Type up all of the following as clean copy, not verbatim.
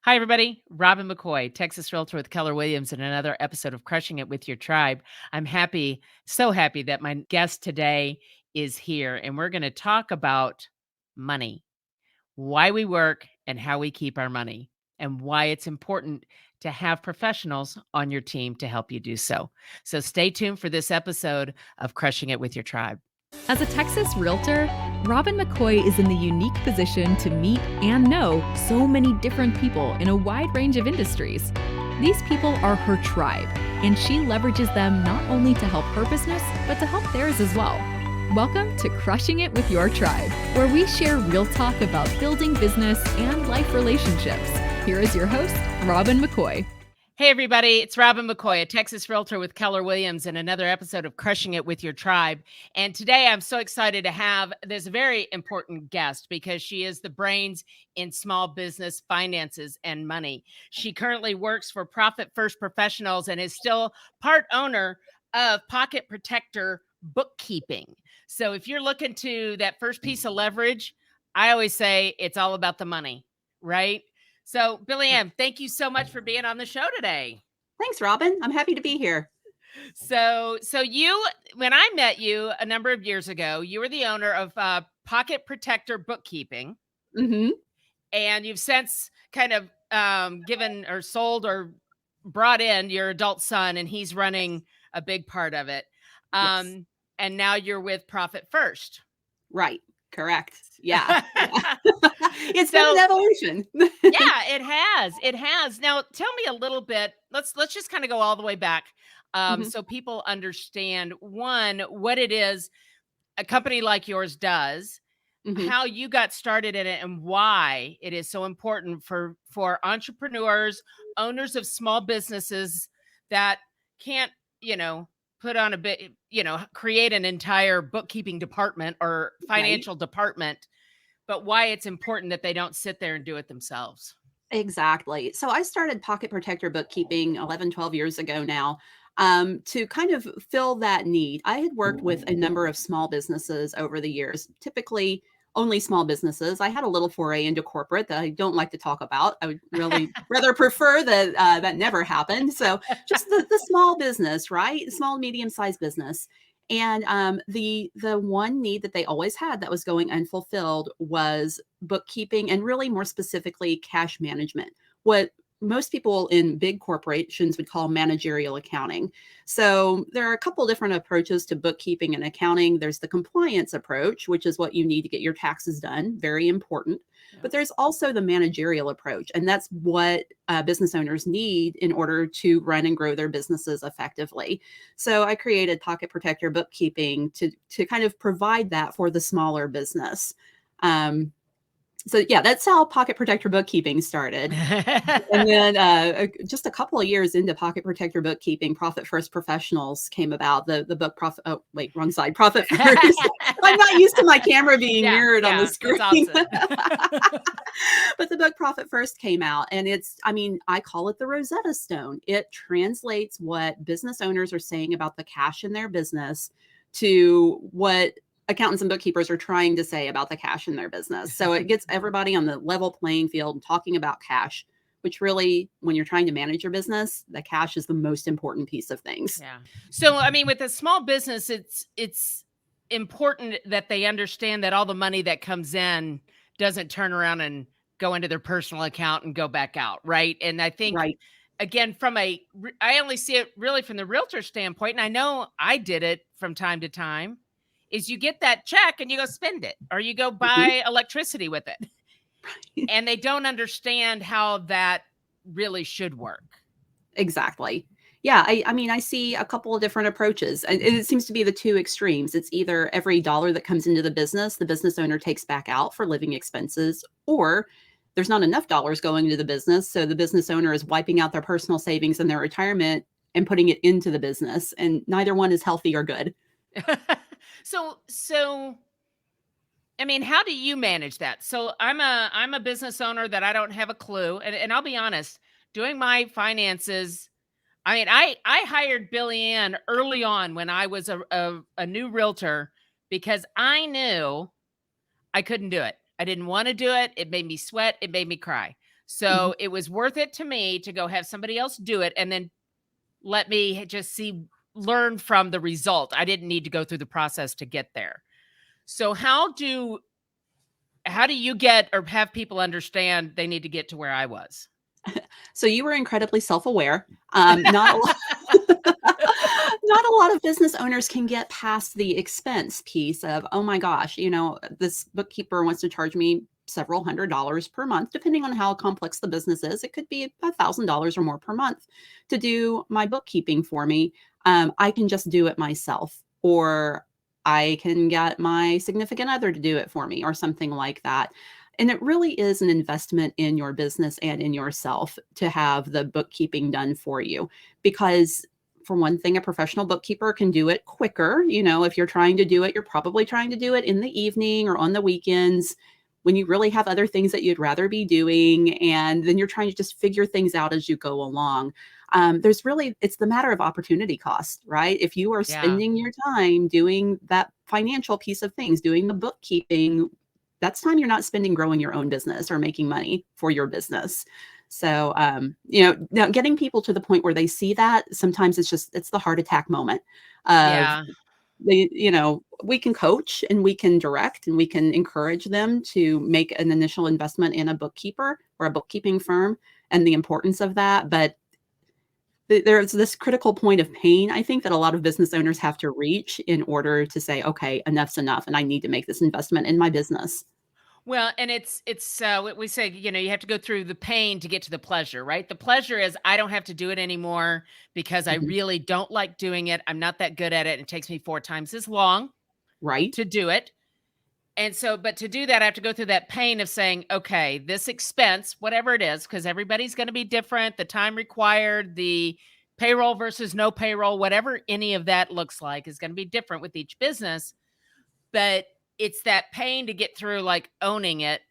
Hi, everybody. Robin McCoy, Texas Realtor with Keller Williams, and another episode of Crushing It with Your Tribe. I'm happy, so happy that my guest today is here, and we're going to talk about money, why we work, and how we keep our money, and why it's important to have professionals on your team to help you do so. So stay tuned for this episode of Crushing It with Your Tribe. As a Texas realtor, Robin McCoy is in the unique position to meet and know so many different people in a wide range of industries. These people are her tribe, and she leverages them not only to help her business, but to help theirs as well. Welcome to Crushing It with Your Tribe, where we share real talk about building business and life relationships. Here is your host, Robin McCoy. Hey, everybody, it's Robin McCoy, a Texas Realtor with Keller Williams, and another episode of Crushing It with Your Tribe. And today I'm so excited to have this very important guest because she is the brains in small business finances and money. She currently works for Profit First Professionals and is still part owner of Pocket Protector Bookkeeping. So if you're looking to that first piece of leverage, I always say it's all about the money, right? So, Billie Anne, thank you so much for being on the show today. Thanks, Robin. I'm happy to be here. So you, when I met you a number of years ago, you were the owner of Pocket Protector Bookkeeping, Mm-hmm. and you've since kind of given or sold or brought in your adult son, and he's running a big part of it. Yes. And now you're with Profit First. Right. Correct. Yeah. It's been So- an evolution. Yeah, it has. It has. Now, tell me a little bit. Let's just kind of go all the way back, Mhm. so people understand one, what it is a company like yours does, Mhm. how you got started in it, and why it is so important for entrepreneurs, owners of small businesses that can't, put on a bit, create an entire bookkeeping department or financial department, but why it's important that they don't sit there and do it themselves. Exactly. So I started Pocket Protector Bookkeeping 11, 12 years ago now, to kind of fill that need. I had worked with a number of small businesses over the years, typically only small businesses. I had a little foray into corporate that I don't like to talk about. I would really rather prefer that that never happened. So just the small business, right? Small, medium-sized business. And the one need that they always had that was going unfulfilled was bookkeeping, and really more specifically cash management, what most people in big corporations would call managerial accounting. So there are a couple different approaches to bookkeeping and accounting. There's the compliance approach, which is what you need to get your taxes done, very important. Yeah. But there's also the managerial approach, and that's what business owners need in order to run and grow their businesses effectively. So I created Pocket Protector Bookkeeping to kind of provide that for the smaller business. So yeah, that's how Pocket Protector Bookkeeping started. And then just a couple of years into Pocket Protector Bookkeeping, Profit First Professionals came about. The book Profit. Oh, wait, wrong side. Profit First. I'm not used to my camera being mirrored on the screen. But the book Profit First came out, and I call it the Rosetta Stone. It translates what business owners are saying about the cash in their business to what accountants and bookkeepers are trying to say about the cash in their business. So it gets everybody on the level playing field and talking about cash, which really, when you're trying to manage your business, the cash is the most important piece of things. Yeah. So, with a small business, it's important that they understand that all the money that comes in doesn't turn around and go into their personal account and go back out, right? And I think, Right. again, I only see it really from the realtor standpoint, and I know I did it from time to time, is you get that check and you go spend it, or you go buy electricity with it. Right. And they don't understand how that really should work. Exactly. Yeah, I see a couple of different approaches, and it seems to be the two extremes. It's either every dollar that comes into the business owner takes back out for living expenses, or there's not enough dollars going into the business, so the business owner is wiping out their personal savings and their retirement and putting it into the business, and neither one is healthy or good. So, how do you manage that? So I'm a business owner that I don't have a clue. And I'll be honest, doing my finances, I hired Billie Anne early on when I was a new realtor because I knew I couldn't do it. I didn't want to do it. It made me sweat. It made me cry. So it was worth it to me to go have somebody else do it and then let me just learn from the result. I didn't need to go through the process to get there. So how do you get or have people understand they need to get to where I was? So you were incredibly self-aware. Not a lot, not a lot of business owners can get past the expense piece of, oh my gosh, this bookkeeper wants to charge me several $100s per month, depending on how complex the business is. It could be $1,000 or more per month to do my bookkeeping for me. I can just do it myself, or I can get my significant other to do it for me, or something like that. And it really is an investment in your business and in yourself to have the bookkeeping done for you. Because, for one thing, a professional bookkeeper can do it quicker. If you're trying to do it, you're probably trying to do it in the evening or on the weekends when you really have other things that you'd rather be doing. And then you're trying to just figure things out as you go along. It's the matter of opportunity cost, right? If you are Yeah. spending your time doing that financial piece of things, doing the bookkeeping, that's time you're not spending growing your own business or making money for your business. So, now getting people to the point where they see that, sometimes it's the heart attack moment of Yeah. we can coach and we can direct and we can encourage them to make an initial investment in a bookkeeper or a bookkeeping firm and the importance of that. But there's this critical point of pain, I think, that a lot of business owners have to reach in order to say, okay, enough's enough, and I need to make this investment in my business. Well, and it's what we say, you have to go through the pain to get to the pleasure, right? The pleasure is I don't have to do it anymore because I Mhm. really don't like doing it. I'm not that good at it. It takes me 4 times as long Right? to do it. And so, but to do that, I have to go through that pain of saying, okay, this expense, whatever it is, because everybody's going to be different, the time required, the payroll versus no payroll, whatever any of that looks like is going to be different with each business. But it's that pain to get through, like owning it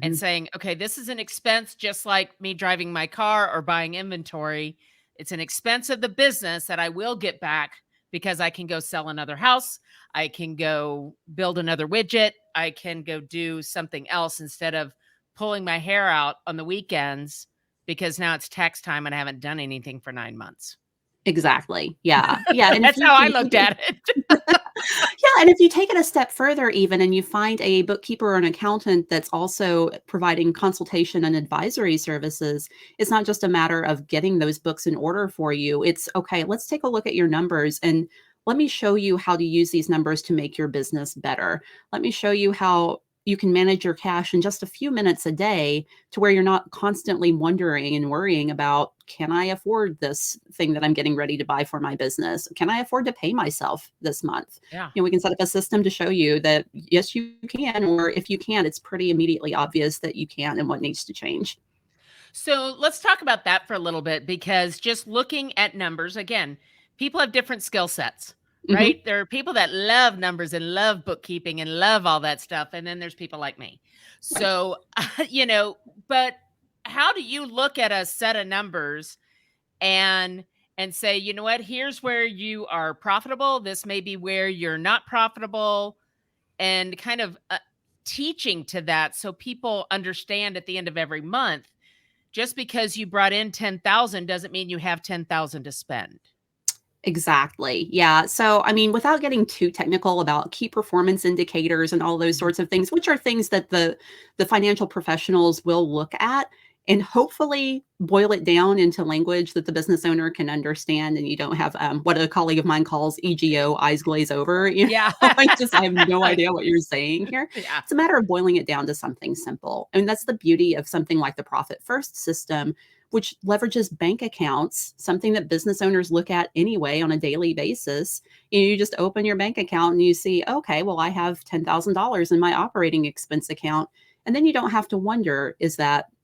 and Mhm. saying, okay, this is an expense just like me driving my car or buying inventory. It's an expense of the business that I will get back because I can go sell another house. I can go build another widget. I can go do something else instead of pulling my hair out on the weekends because now it's tax time and I haven't done anything for 9 months. Exactly. Yeah. Yeah, and if That's you how I can looked take it at it. yeah, and if you take it a step further even and you find a bookkeeper or an accountant that's also providing consultation and advisory services, it's not just a matter of getting those books in order for you. It's, okay, let's take a look at your numbers and let me show you how to use these numbers to make your business better. Let me show you how you can manage your cash in just a few minutes a day to where you're not constantly wondering and worrying about, can I afford this thing that I'm getting ready to buy for my business? Can I afford to pay myself this month? Yeah. We can set up a system to show you that yes, you can, or if you can't, it's pretty immediately obvious that you can and what needs to change. So let's talk about that for a little bit because just looking at numbers, again, people have different skill sets, Hmm. right? There are people that love numbers and love bookkeeping and love all that stuff. And then there's people like me. Right. So, but how do you look at a set of numbers and say, you know what, here's where you are profitable. This may be where you're not profitable, and kind of teaching to that so people understand at the end of every month just because you brought in 10,000 doesn't mean you have 10,000 to spend. Exactly. Yeah. So, I mean, without getting too technical about key performance indicators and all those Mhm. sorts of things, which are things that the financial professionals will look at and hopefully boil it down into language that the business owner can understand, and you don't have what a colleague of mine calls EGO, eyes glaze over. Yeah. I have no idea what you're saying here. Yeah. It's a matter of boiling it down to something simple, and that's the beauty of something like the Profit First system, which leverages bank accounts, something that business owners look at anyway on a daily basis. You just open your bank account and you see, okay, well, I have $10,000 in my operating expense account. And then you don't have to wonder,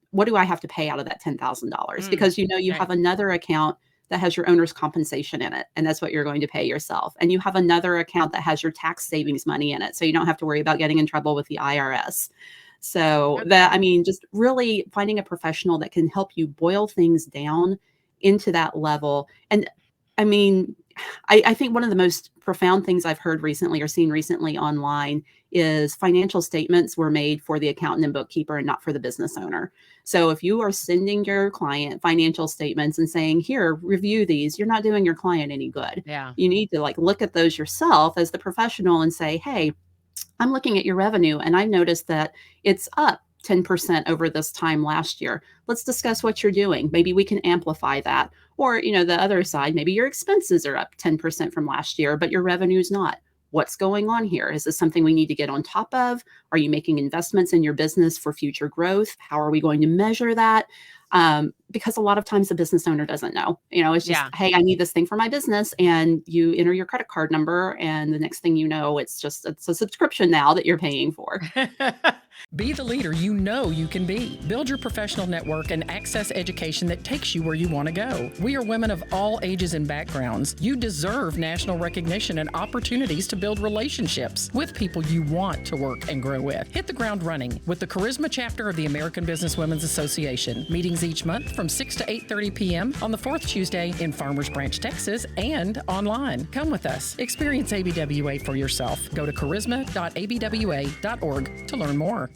what do I have to pay out of that $10,000? Mm, Because you right. have another account that has your owner's compensation in it, and that's what you're going to pay yourself. And you have another account that has your tax savings money in it, so you don't have to worry about getting in trouble with the IRS. So Okay. just really finding a professional that can help you boil things down into that level. And I mean, I think one of the most profound things I've heard recently or seen recently online is financial statements were made for the accountant and bookkeeper and not for the business owner. So if you are sending your client financial statements and saying, here, review these, you're not doing your client any good. Yeah. You need to look at those yourself as the professional and say, hey, I'm looking at your revenue and I noticed that it's up 10% over this time last year. Let's discuss what you're doing. Maybe we can amplify that. Or, the other side, maybe your expenses are up 10% from last year, but your revenue's not. What's going on here? Is this something we need to get on top of? Are you making investments in your business for future growth? How are we going to measure that? Because a lot of times the business owner doesn't know. It's just, Yeah. hey, I need this thing for my business, and you enter your credit card number, and the next thing you know, it's a subscription now that you're paying for. Be the leader you know you can be. Build your professional network and access education that takes you where you want to go. We are women of all ages and backgrounds. You deserve national recognition and opportunities to build relationships with people you want to work and grow with. Hit the ground running with the Charisma chapter of the American Business Women's Association. Meetings each month from 6 to 8:30 p.m. on the fourth Tuesday in Farmers Branch, Texas, and online. Come with us. Experience ABWA for yourself. Go to charisma.abwa.org to learn more.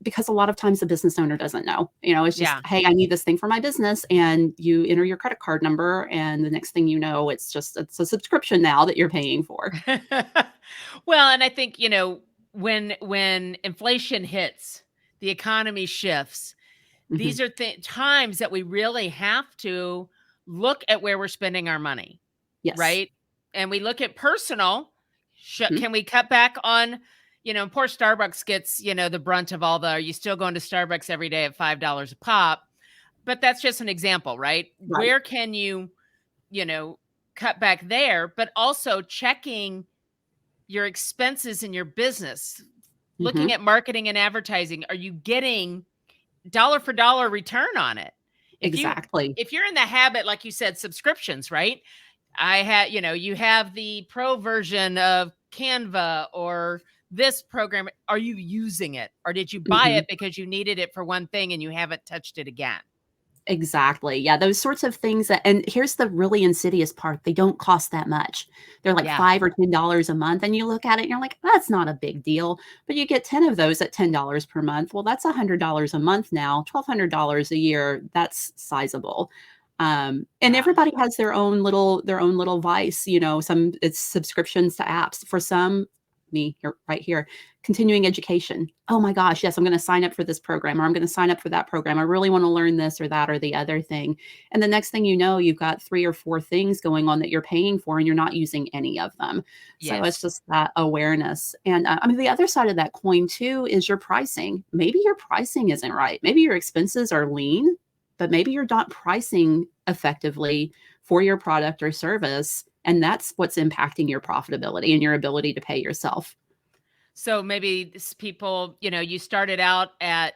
Because a lot of times the business owner doesn't know. It's just, Yeah. hey, I need this thing for my business, and you enter your credit card number, and the next thing you know, it's a subscription now that you're paying for. Well, and I think, when inflation hits, the economy shifts. Mhm. These are times that we really have to look at where we're spending our money, Yes. right? And we look at personal. Mhm. Can we cut back on, poor Starbucks gets, the brunt of all are you still going to Starbucks every day at $5 a pop? But that's just an example, right? Right. Where can you, cut back there, but also checking your expenses in your business, looking Mhm. at marketing and advertising. Are you getting dollar for dollar return on it? Exactly. If you're in the habit, like you said, subscriptions, right? I had, you have the pro version of Canva or this program. Are you using it, or did you buy Mhm. it because you needed it for one thing and you haven't touched it again? Exactly. Yeah, those sorts of things and here's the really insidious part, they don't cost that much. They're like Yeah. 5 or $10 a month, and you look at it and you're like, "That's not a big deal." But you get 10 of those at $10 per month. Well, that's $100 a month now, $1,200 a year. That's sizable. And Yeah. everybody has their own little vice, some it's subscriptions to apps. For some, me here right here, continuing education. Oh my gosh, yes, I'm going to sign up for this program, or I'm going to sign up for that program. I really want to learn this or that or the other thing. And the next thing you know, you've got 3 or 4 things going on that you're paying for and you're not using any of them. So it's Yes. just that awareness. And the other side of that coin too is your pricing. Maybe your pricing isn't right. Maybe your expenses are lean, but maybe you're not pricing effectively for your product or service. And that's what's impacting your profitability and your ability to pay yourself. So maybe people, you started out at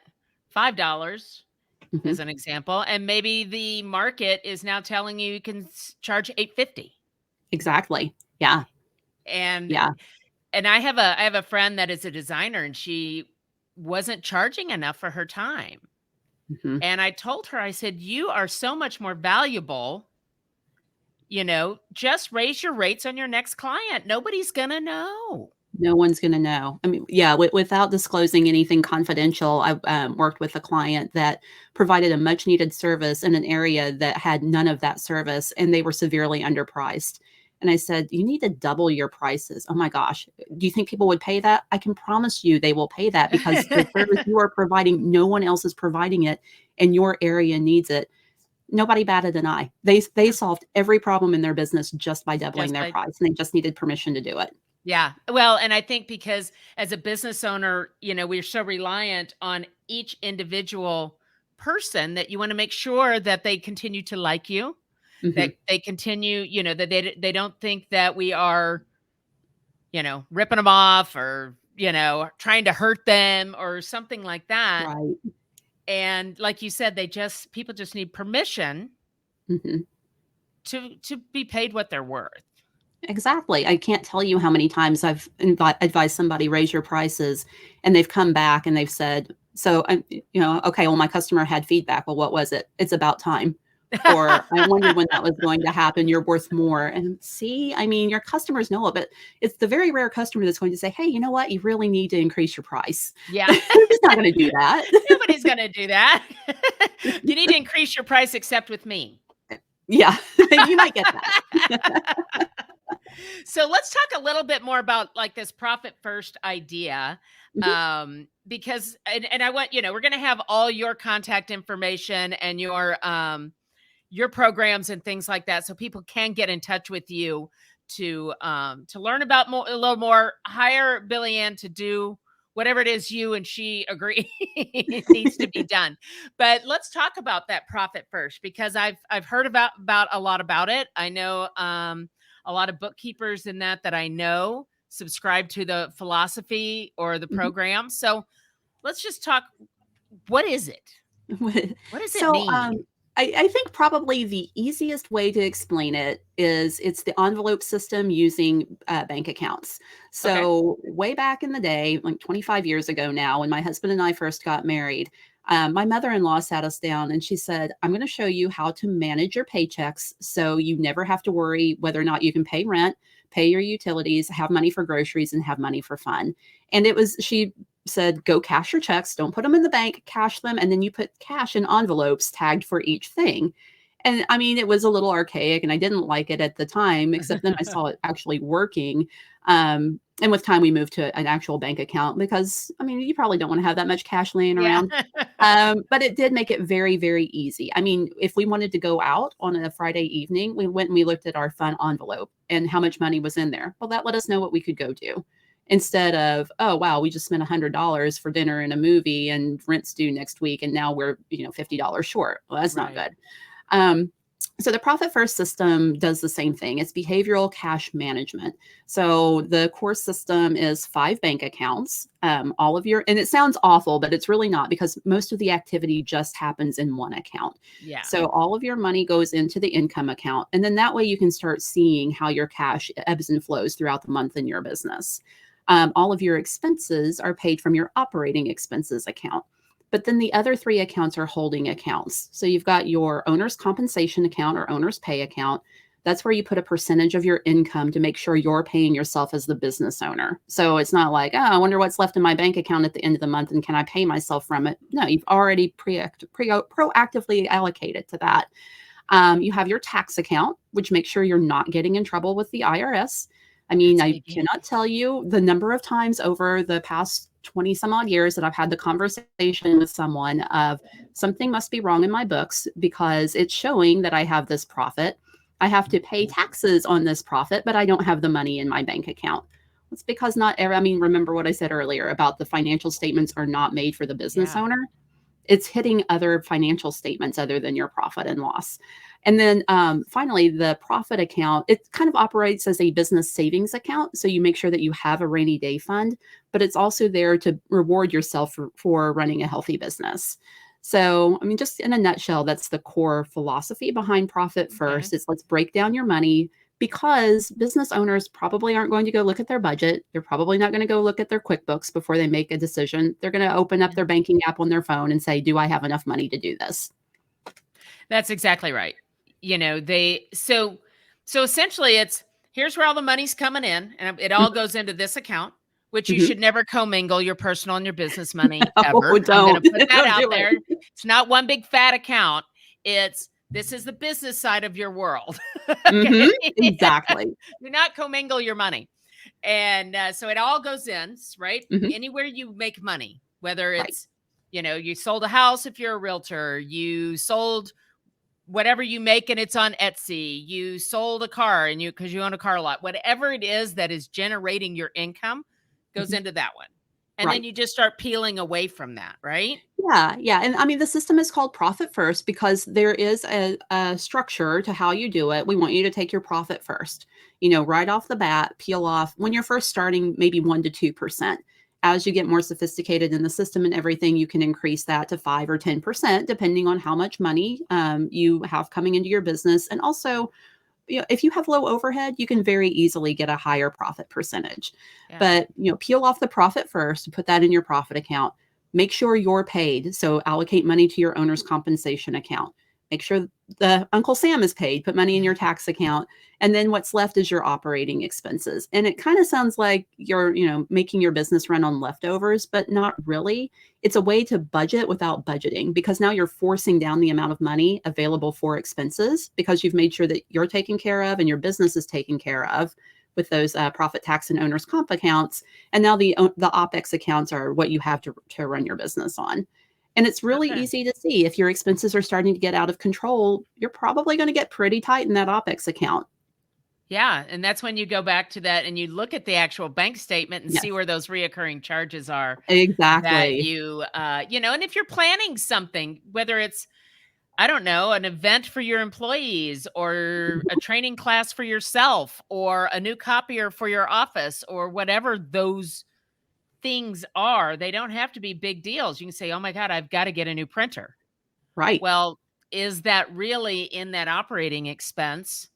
$5 Mhm. as an example, and maybe the market is now telling you can charge 850. Exactly. Yeah. And Yeah. I have a friend that is a designer, and she wasn't charging enough for her time. Mhm. And I told her, I said, "You are so much more valuable, just raise your rates on your next client. Nobody's gonna know." No one's gonna know. Yeah, without disclosing anything confidential, I worked with a client that provided a much needed service in an area that had none of that service, and they were severely underpriced. And I said, "You need to double your prices." Oh my gosh. Do you think people would pay that? I can promise you they will pay that because the service you are providing, no one else is providing it, and your area needs it. Nobody batted an eye. They solved every problem in their business just by doubling Just their by price, and they just needed permission to do it. Yeah. Well, and I think because as a business owner, we're so reliant on each individual person that you want to make sure that they continue to like you, that Mhm. they continue, that they don't think that we are, ripping them off or, trying to hurt them or something like that. Right. And like you said, people just need permission Mhm. to be paid what they're worth. Exactly. I can't tell you how many times I've advised somebody raise your prices, and they've come back and they've said, "So, okay, well, my customer had feedback. Well, what was it? It's about time." Or I wondered when that was going to happen. You're worth more. And see, I mean, your customers know it, but it's the very rare customer that's going to say, hey, you know what? You really need to increase your price. Yeah. They're just not going to do that. Nobody's going to do that. You need to increase your price except with me. Yeah, you might get that. So let's talk a little bit more about like this profit first idea. Because, and I want, we're going to have all your contact information and your programs and things like that. So people can get in touch with you to learn about a little more, hire Billie Anne to do whatever it is you and she agree needs to be done. But let's talk about that profit first, because I've heard about a lot about it. I know a lot of bookkeepers in that I know subscribe to the philosophy or the program. So let's just talk. What is it? What does it mean? I think probably the easiest way to explain it is it's the envelope system using bank accounts. So way back in the day, like 25 years ago now, when my husband and I first got married, my mother-in-law sat us down and she said, I'm going to show you how to manage your paychecks so you never have to worry whether or not you can pay rent, pay your utilities, have money for groceries, and have money for fun. And she said, go cash your checks, don't put them in the bank, cash them, and then you put cash in envelopes tagged for each thing. And I mean, it was a little archaic and I didn't like it at the time, except then I saw it actually working. And with time, we moved to an actual bank account because, I mean, you probably don't want to have that much cash laying around. But it did make it very, very easy. I mean, if we wanted to go out on a Friday evening, we went and we looked at our fun envelope and how much money was in there. Well, that let us know what we could go do. Instead of, oh, wow, we just spent $100 for dinner and a movie and rent's due next week. And now we're, $50 short. Well, that's not good. So the profit first system does the same thing. It's behavioral cash management. So the core system is 5 bank accounts, and it sounds awful, but it's really not, because most of the activity just happens in one account. Yeah. So all of your money goes into the income account. And then that way you can start seeing how your cash ebbs and flows throughout the month in your business. All of your expenses are paid from your operating expenses account. But then the other 3 accounts are holding accounts. So you've got your owner's compensation account or owner's pay account. That's where you put a percentage of your income to make sure you're paying yourself as the business owner. So it's not like, oh, I wonder what's left in my bank account at the end of the month and can I pay myself from it? No, you've already proactively allocated to that. You have your tax account, which makes sure you're not getting in trouble with the IRS. I mean, I cannot tell you the number of times over the past 20 some odd years that I've had the conversation with someone of something must be wrong in my books because it's showing that I have this profit. I have to pay taxes on this profit, but I don't have the money in my bank account. It's because remember what I said earlier about the financial statements are not made for the business owner. It's hitting other financial statements other than your profit and loss. And then finally, the profit account, it kind of operates as a business savings account. So you make sure that you have a rainy day fund, but it's also there to reward yourself for running a healthy business. So, I mean, just in a nutshell, that's the core philosophy behind Profit First. It's let's break down your money, because business owners probably aren't going to go look at their budget. They're probably not going to go look at their QuickBooks before they make a decision. They're going to open up their banking app on their phone and say, do I have enough money to do this? That's exactly right. So essentially it's, here's where all the money's coming in and it all goes into this account, which you should never commingle your personal and your business money ever. Don't. I'm going to put that out do there. It's not one big fat account. This is the business side of your world. Exactly. Do not commingle your money. And so it all goes in, right? Anywhere you make money, whether it's, you sold a house if you're a realtor, you sold whatever you make and it's on Etsy, you sold a car and because you own a car lot, whatever it is that is generating your income goes into that one. And then you just start peeling away from that, right? Yeah. And I mean, the system is called Profit First because there is a structure to how you do it. We want you to take your profit first, right off the bat, peel off when you're first starting, maybe 1% to 2%. As you get more sophisticated in the system and everything, you can increase that to 5 or 10%, depending on how much money you have coming into your business. And also, if you have low overhead, you can very easily get a higher profit percentage. But, peel off the profit first, put that in your profit account. Make sure you're paid. So allocate money to your owner's compensation account. Make sure the Uncle Sam is paid, put money in your tax account. And then what's left is your operating expenses. And it kind of sounds like you're, making your business run on leftovers, but not really. It's a way to budget without budgeting, because now you're forcing down the amount of money available for expenses because you've made sure that you're taken care of and your business is taken care of with those profit tax and owner's comp accounts. And now the OPEX accounts are what you have to run your business on. And it's really easy to see if your expenses are starting to get out of control, you're probably going to get pretty tight in that OPEX account. Yeah. And that's when you go back to that and you look at the actual bank statement and see where those reoccurring charges are. Exactly. That you, and if you're planning something, whether it's, I don't know, an event for your employees or a training class for yourself or a new copier for your office or whatever those things are, they don't have to be big deals. You can say, oh my God, I've got to get a new printer. Right. Well, is that really in that operating expense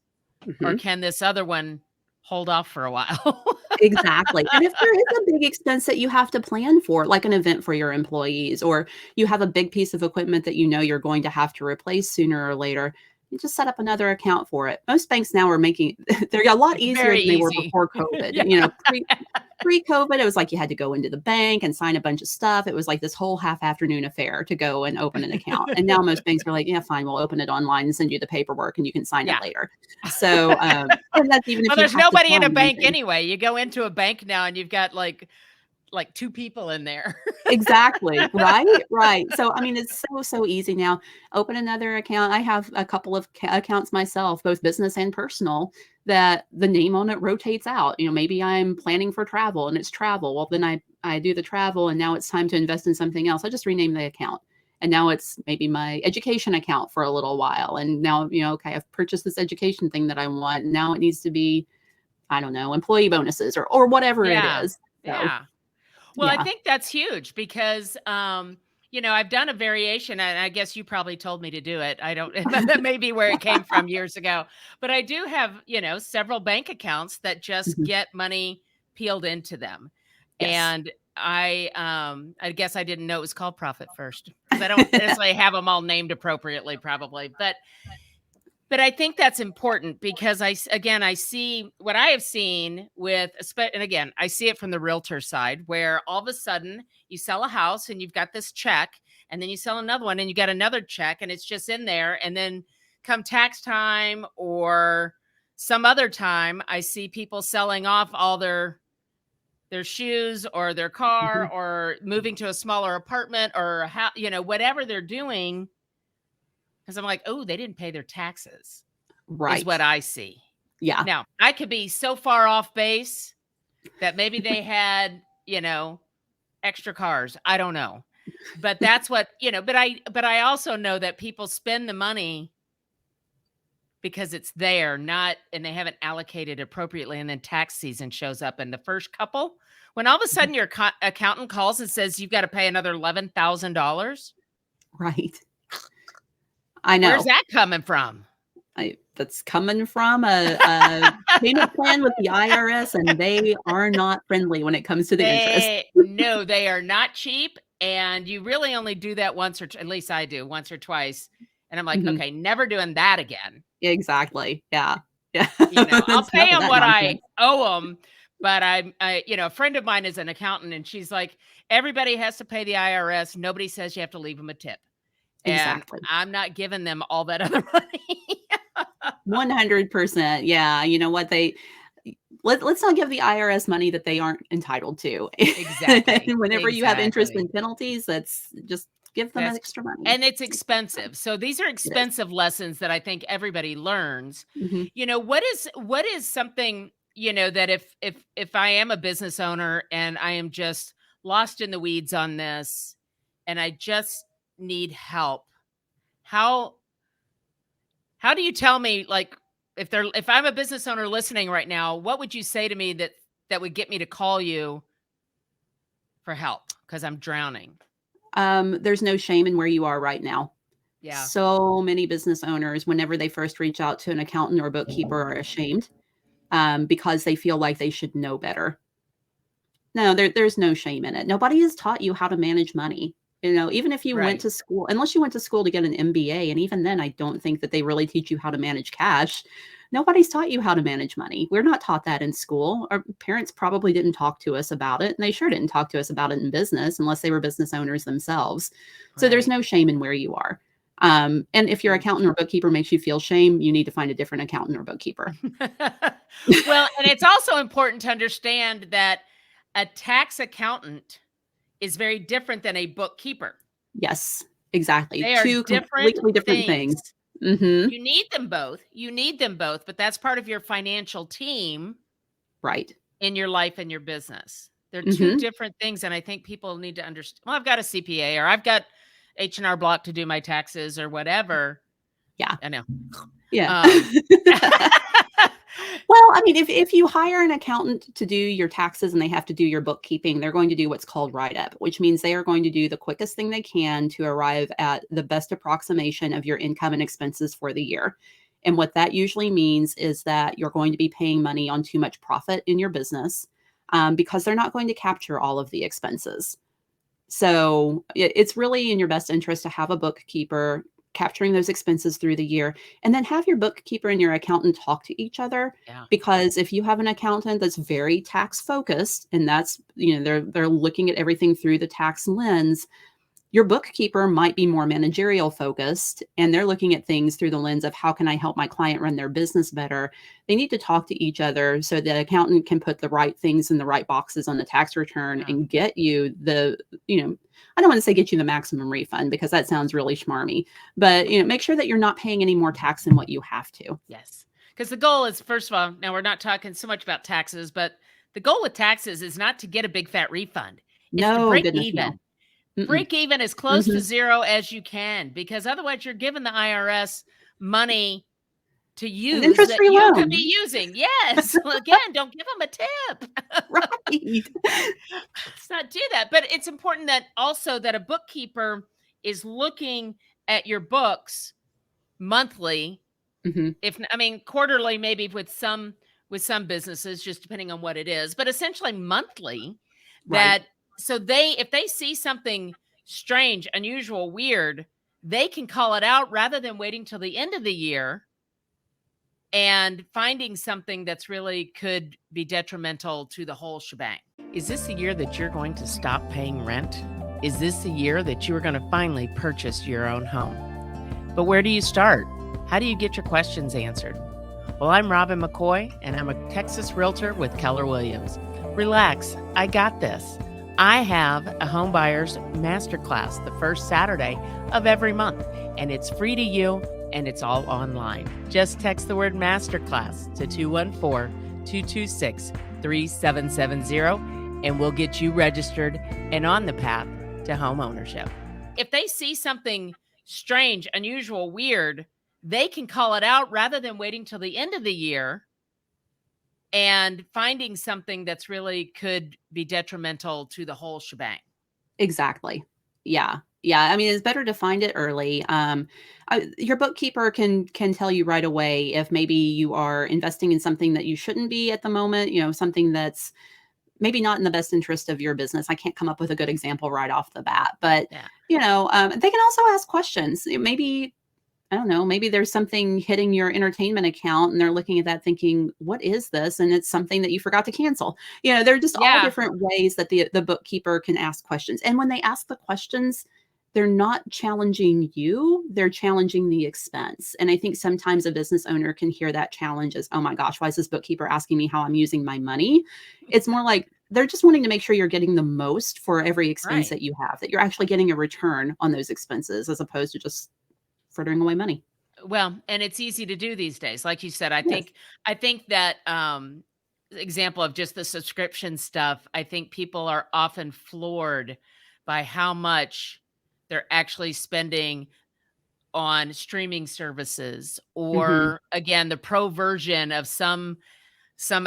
or can this other one hold off for a while? Exactly. And if there is a big expense that you have to plan for, like an event for your employees, or you have a big piece of equipment that you're going to have to replace sooner or later, you just set up another account for it. Most banks now are making, they're a lot easier than they were before COVID. Pre-COVID, it was like you had to go into the bank and sign a bunch of stuff. It was like this whole half afternoon affair to go and open an account. And now most banks are like, yeah, fine, we'll open it online and send you the paperwork and you can sign it later. So, and that's even if there's nobody in a bank anyway. You go into a bank now and you've got like two people in there. Exactly. Right. So, I mean, it's so easy now. Open another account. I have a couple of accounts myself, both business and personal, that the name on it rotates out. Maybe I'm planning for travel and it's travel. Well, then I do the travel and now it's time to invest in something else. I just rename the account. And now it's maybe my education account for a little while. And now, okay, I've purchased this education thing that I want. Now it needs to be, I don't know, employee bonuses or whatever it is. So, yeah. Well, I think that's huge because, I've done a variation and I guess you probably told me to do it. I don't, that may be where it came from years ago, but I do have, several bank accounts that just get money peeled into them. Yes. And I guess I didn't know it was called Profit First because I don't necessarily have them all named appropriately probably, but I think that's important because I see what I have seen with, and again, I see it from the realtor side where all of a sudden you sell a house and you've got this check and then you sell another one and you got another check and it's just in there. And then come tax time or some other time, I see people selling off all their shoes or their car or moving to a smaller apartment or whatever they're doing. Because I'm like, oh, they didn't pay their taxes. Right. Is what I see. Yeah. Now, I could be so far off base that maybe they had, extra cars. I don't know. But that's what, but I also know that people spend the money because it's there, and they haven't allocated appropriately. And then tax season shows up. And the first couple, when all of a sudden your accountant calls and says, you've got to pay another $11,000. Right. I know. Where's that coming from? That's coming from a payment plan with the IRS, and they are not friendly when it comes to the interest. No, they are not cheap, and you really only do that once or at least I do once or twice, and I'm like, okay, never doing that again. Exactly. Yeah. I'll pay them what I owe them, but a friend of mine is an accountant, and she's like, everybody has to pay the IRS. Nobody says you have to leave them a tip. Exactly. And I'm not giving them all that other money. 100%. Yeah. You know what? Let's not give the IRS money that they aren't entitled to. Exactly. Whenever you have interest and penalties, that's just give them extra money. And it's expensive. So these are expensive lessons that I think everybody learns. What is something, that if I am a business owner and I am just lost in the weeds on this and I just need help, how do you tell me, like, if I'm a business owner listening right now, what would you say to me that would get me to call you for help because I'm drowning? There's no shame in where you are right now. Yeah. So many business owners, whenever they first reach out to an accountant or bookkeeper, are ashamed because they feel like they should know better. No, there's no shame in it. Nobody has taught you how to manage money. Even if you went Right. to school, unless you went to school to get an MBA, and even then, I don't think that they really teach you how to manage cash. Nobody's taught you how to manage money. We're not taught that in school. Our parents probably didn't talk to us about it, and they sure didn't talk to us about it in business unless they were business owners themselves. So there's Right. no shame in where you are. And if your accountant or bookkeeper makes you feel shame, you need to find a different accountant or bookkeeper. Well, and it's also important to understand that a tax accountant is very different than a bookkeeper. Yes, exactly. They are Two different completely different things. things. Mhm. You need them both. You need them both, but that's part of your financial team Right. in your life and your business. They're two Mhm. different things, and I think people need to understand. Well, I've got a CPA or I've got H&R Block to do my taxes or whatever. Yeah. I know. Yeah. Um, Well, I mean, if you hire an accountant to do your taxes and they have to do your bookkeeping, they're going to do what's called write-up, which means they are going to do the quickest thing they can to arrive at the best approximation of your income and expenses for the year. And what that usually means is that you're going to be paying money on too much profit in your business, because they're not going to capture all of the expenses. So it's really in your best interest to have a bookkeeper capturing those expenses through the year, and then have your bookkeeper and your accountant talk to each other. yeah. Because if you have an accountant that's very tax focused, and that's, they're looking at everything through the tax lens, your bookkeeper might be more managerial focused, and they're looking at things through the lens of how can I help my client run their business better. They need to talk to each other so the accountant can put the right things in the right boxes on the tax return Yeah. and get you I don't want to say get you the maximum refund because that sounds really schmarmy, but make sure that you're not paying any more tax than what you have to. Yes. Because the goal is, first of all, now we're not talking so much about taxes, but the goal with taxes is not to get a big fat refund. It's to No, break goodness, no. even. Mm-mm. Break even as close to Mhm. zero as you can, because otherwise you're giving the IRS money to An use that interest-free you could be loan. using. Yes. Well, again, don't give them a tip. Right. Let's not do that. But it's important that also that a bookkeeper is looking at your books monthly, Mhm. if I mean quarterly, maybe with some businesses, just depending on what it is, but essentially monthly. Right. That so they if they see something strange, unusual, weird, they can call it out rather than waiting till the end of the year and finding something that's really could be detrimental to the whole shebang. Is this the year that you're going to stop paying rent? Is this the year that you are going to finally purchase your own home? But where do you start? How do you get your questions answered? Well, I'm Robin McCoy, and I'm a Texas realtor with Keller Williams. Relax, I got this. I have a home buyer's masterclass the first Saturday of every month, and it's free to you, and it's all online. Just text the word masterclass to 214-226-3770, and we'll get you registered and on the path to home ownership. If they see something strange, unusual, weird, they can call it out rather than waiting till the end of the year and finding something that's really could be detrimental to the whole shebang. Exactly. Yeah. Yeah. I mean, it's better to find it early. Your bookkeeper can tell you right away if maybe you are investing in something that you shouldn't be at the moment. Something that's maybe not in the best interest of your business. I can't come up with a good example right off the bat, but Yeah. they can also ask questions. Maybe I don't know, maybe there's something hitting your entertainment account and they're looking at that thinking, what is this? And it's something that you forgot to cancel. They're just all Yeah. different ways that the bookkeeper can ask questions. And when they ask the questions, they're not challenging you, they're challenging the expense. And I think sometimes a business owner can hear that challenge as, oh my gosh, why is this bookkeeper asking me how I'm using my money? It's more like they're just wanting to make sure you're getting the most for every expense Right. that you have, that you're actually getting a return on those expenses as opposed to just frittering away money. Well, and it's easy to do these days. Like you said, I Yes. think that example of just the subscription stuff, I think people are often floored by how much they're actually spending on streaming services, Mhm. or again the pro version of some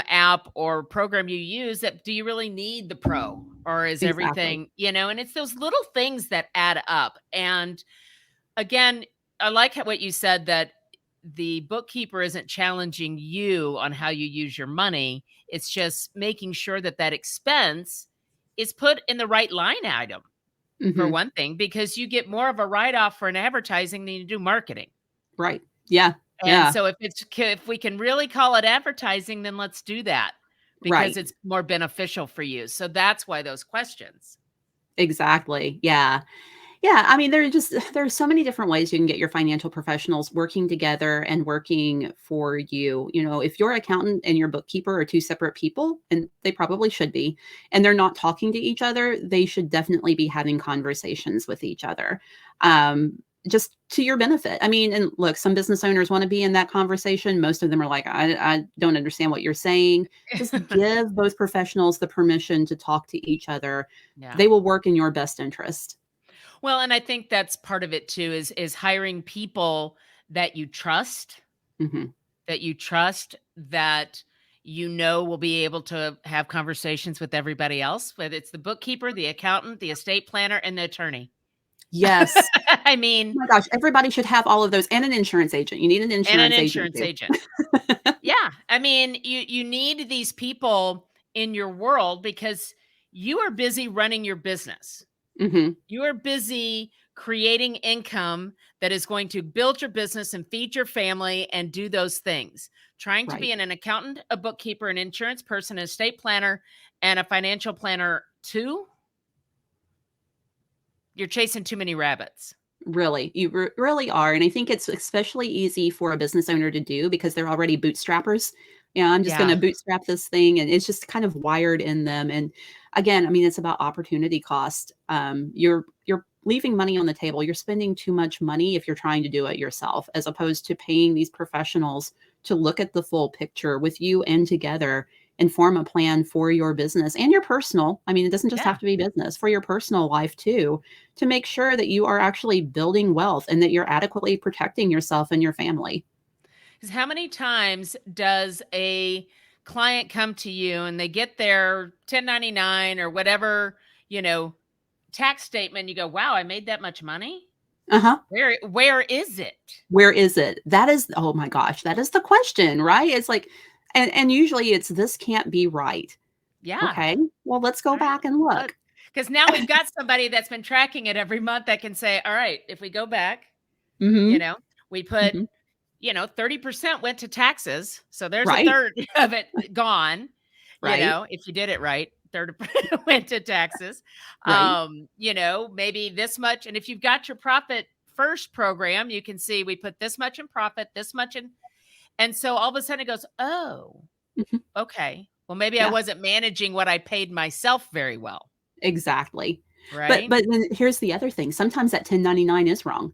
app or program you use. That do you really need the pro, or is Exactly. everything, and it's those little things that add up. And again, I like what you said, that the bookkeeper isn't challenging you on how you use your money. It's just making sure that that expense is put in the right line item. for Mhm. one thing, because you get more of a write-off for an advertising than you do marketing. Right. Yeah. And Yeah. so if we can really call it advertising, then let's do that because Right. it's more beneficial for you. So that's why those questions. Exactly. Yeah. Yeah, I mean, there's so many different ways you can get your financial professionals working together and working for you. You know, if your accountant and your bookkeeper are two separate people, and they probably should be, and they're not talking to each other, they should definitely be having conversations with each other. Just to your benefit. I mean, and look, some business owners want to be in that conversation. Most of them are like, I don't understand what you're saying. Just give both professionals the permission to talk to each other. Yeah. They will work in your best interest. Well, and I think that's part of it too is hiring people that you trust, Mhm. that will be able to have conversations with everybody else, whether it's the bookkeeper, the accountant, the estate planner, and the attorney. Yes. I mean, Oh my gosh, everybody should have all of those and an insurance agent. You need an and an insurance agent insurance too. agent. Yeah. I mean, you need these people in your world because you are busy running your business. Mhm. You are busy creating income that is going to build your business and feed your family and do those things. Trying to Right. be an accountant, a bookkeeper, an insurance person, an estate planner, and a financial planner too, you're chasing too many rabbits. Really, you really are, and I think it's especially easy for a business owner to do because they're already bootstrappers. Yeah, I'm just Yeah. gonna bootstrap this thing, and it's just kind of wired in them, and again, I mean, it's about opportunity cost. You're leaving money on the table. You're spending too much money if you're trying to do it yourself, as opposed to paying these professionals to look at the full picture with you and together and form a plan for your business and your personal. I mean, it doesn't just Yeah. have to be business, for your personal life too, to make sure that you are actually building wealth and that you're adequately protecting yourself and your family. Because how many times does a client come to you and they get their 1099 or whatever, you know, tax statement? You go, wow, I made that much money. Uh-huh. Where is it? Where is it? That is, oh my gosh, that is the question, right? It's like, and usually it's, this can't be right. Yeah. Okay. Well, let's go All right, back and let's look. look. Because now we've got somebody that's been tracking it every month that can say, all right, if we go back, you Mhm. know, we put, Mhm. 30% went to taxes. So there's a Right. third of it gone, Right. if you did it right, third went to taxes. Right. Maybe this much. And if you've got your profit first program, you can see we put this much in profit, this much in. And so all of a sudden it goes, oh, Mhm. okay. Well, maybe I Yeah. wasn't managing what I paid myself very well. Exactly. But Right? then here's the other thing. Sometimes that 1099 is wrong.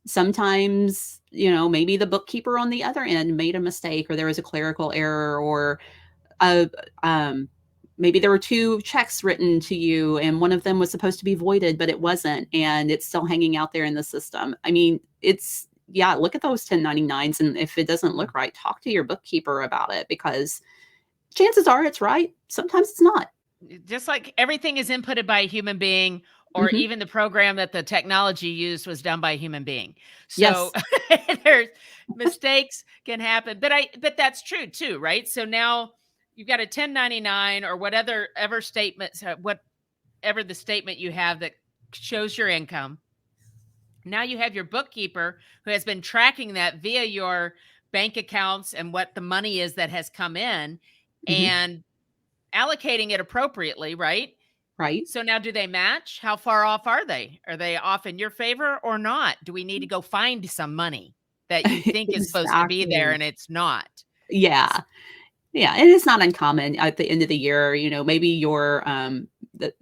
Sometimes, maybe the bookkeeper on the other end made a mistake, or there was a clerical error, or uh, um, maybe there were two checks written to you and one of them was supposed to be voided, but it wasn't. And it's still hanging out there in the system. I mean, yeah, look at those 1099s. And if it doesn't look right, talk to your bookkeeper about it, because chances are it's right. Sometimes it's not. Just like everything is inputted by a human being, or Hmm. even the program that the technology used was done by a human being. So Yes. there's mistakes can happen. But that's true too, right? So now you've got a 1099 or whatever ever statement, whatever the statement you have that shows your income. Now you have your bookkeeper who has been tracking that via your bank accounts and what the money is that has come in Hmm. and allocating it appropriately, right? Right. So now do they match? How far off are they? Are they off in your favor or not? Do we need to go find some money that you think is supposed to be there Exactly. and it's not? Yeah. Yeah, and it's not uncommon at the end of the year, maybe the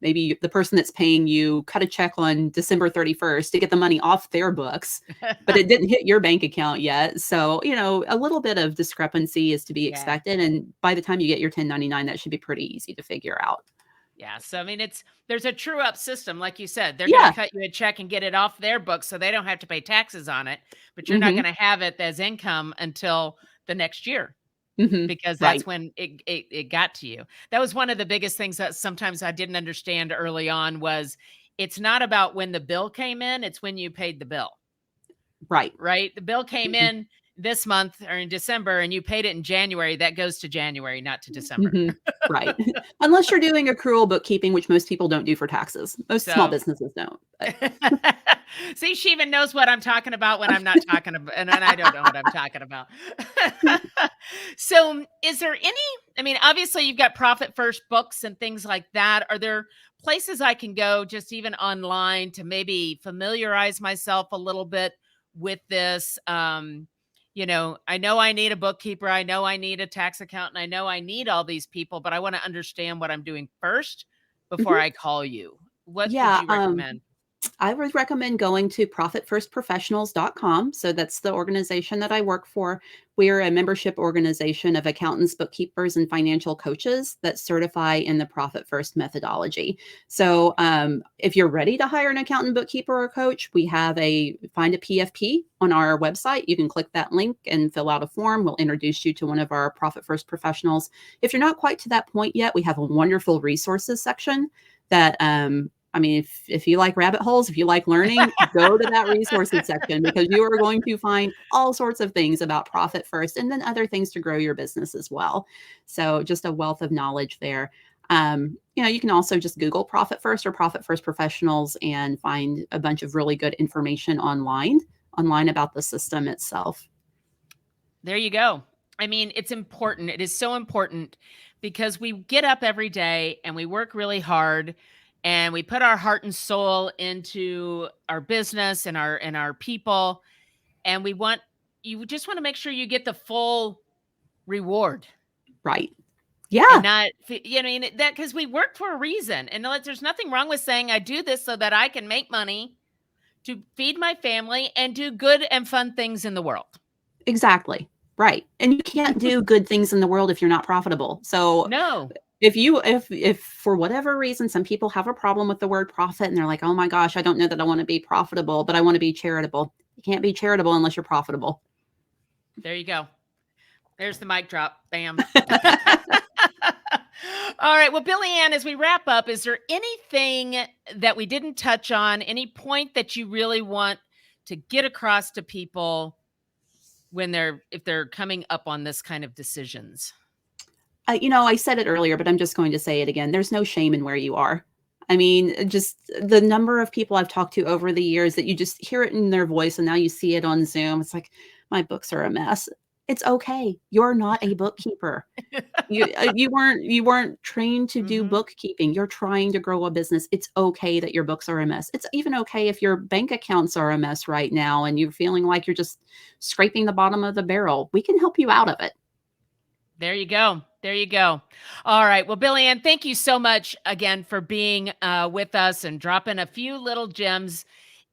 maybe the person that's paying you cut a check on December 31st to get the money off their books, but it didn't hit your bank account yet. So, a little bit of discrepancy is to be Yeah. expected. And by the time you get your 1099, that should be pretty easy to figure out. Yeah. So I mean there's a true up system, like you said. They're gonna Yeah. cut you a check and get it off their books so they don't have to pay taxes on it, but you're not Hmm. gonna have it as income until the next year. Hmm. Because that's Right. when it got to you. That was one of the biggest things that sometimes I didn't understand early on was it's not about when the bill came in, it's when you paid the bill, Right. right? The bill came Mhm. in, this month or in December and you paid it in January, that goes to January, not to December. Mhm. Right. Unless you're doing accrual bookkeeping, which most people don't do for taxes. Most small businesses don't. But See, she even knows what I'm talking about when I'm not talking about, and I don't know what I'm talking about. So is there I mean, obviously you've got Profit First books and things like that. Are there places I can go just even online to maybe familiarize myself a little bit with this? I know I need a bookkeeper. I know I need a tax accountant. I know I need all these people, but I want to understand what I'm doing first before Mhm. I call you. What would Yeah, you recommend? I would recommend going to profitfirstprofessionals.com. So that's the organization that I work for. We're a membership organization of accountants, bookkeepers, and financial coaches that certify in the Profit First methodology. So if you're ready to hire an accountant, bookkeeper, or coach, we have find a PFP on our website. You can click that link and fill out a form. We'll introduce you to one of our Profit First professionals. If you're not quite to that point yet, we have a wonderful resources section that I mean, if you like rabbit holes, if you like learning, go to that resources section because you are going to find all sorts of things about Profit First and then other things to grow your business as well. So just a wealth of knowledge there. You can also just Google Profit First or Profit First Professionals and find a bunch of really good information online about the system itself. There you go. I mean, it's important. It is so important because we get up every day and we work really hard and we put our heart and soul into our business and our people. And you just want to make sure you get the full reward. Right. And Yeah, not, that because we work for a reason. And there's nothing wrong with saying I do this so that I can make money to feed my family and do good and fun things in the world. exactly. Right. And you can't do good things in the world if you're not profitable. So No. if for whatever reason, some people have a problem with the word profit and they're like, oh my gosh, I don't know that I want to be profitable, but I want to be charitable. You can't be charitable unless you're profitable. There you go. There's the mic drop. Bam. All right. Well, Billie Anne, as we wrap up, is there anything that we didn't touch on, any point that you really want to get across to people if they're coming up on this kind of decisions? I said it earlier, but I'm just going to say it again. There's no shame in where you are. I mean, just the number of people I've talked to over the years that you just hear it in their voice and now you see it on Zoom. It's like, my books are a mess. It's okay. You're not a bookkeeper. You weren't trained to do bookkeeping. You're trying to grow a business. It's okay that your books are a mess. It's even okay if your bank accounts are a mess right now and you're feeling like you're just scraping the bottom of the barrel. We can help you out of it. There you go. There you go. All right. Well, Billie Anne, thank you so much again for being with us and dropping a few little gems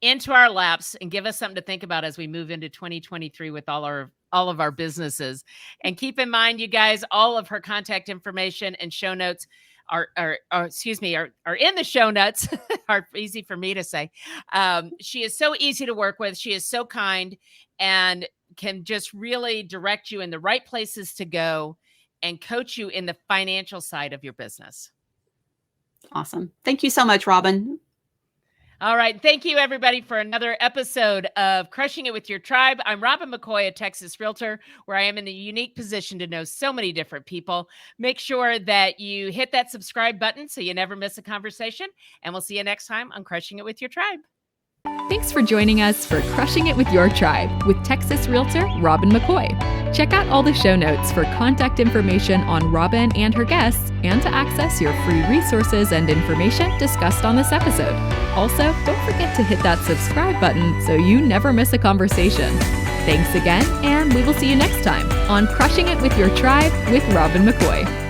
into our laps and give us something to think about as we move into 2023 with all of our businesses. And keep in mind, you guys, all of her contact information and show notes are in the show notes. Are easy for me to say. She is so easy to work with. She is so kind and can just really direct you in the right places to go and coach you in the financial side of your business. Awesome. Thank you so much, Robin. All right. Thank you, everybody, for another episode of Crushing It With Your Tribe. I'm Robin McCoy, a Texas realtor, where I am in the unique position to know so many different people. Make sure that you hit that subscribe button so you never miss a conversation. And we'll see you next time on Crushing It With Your Tribe. Thanks for joining us for Crushing It With Your Tribe with Texas realtor Robin McCoy. Check out all the show notes for contact information on Robin and her guests and to access your free resources and information discussed on this episode. Also, don't forget to hit that subscribe button so you never miss a conversation. Thanks again, and we will see you next time on Crushing It With Your Tribe with Robin McCoy.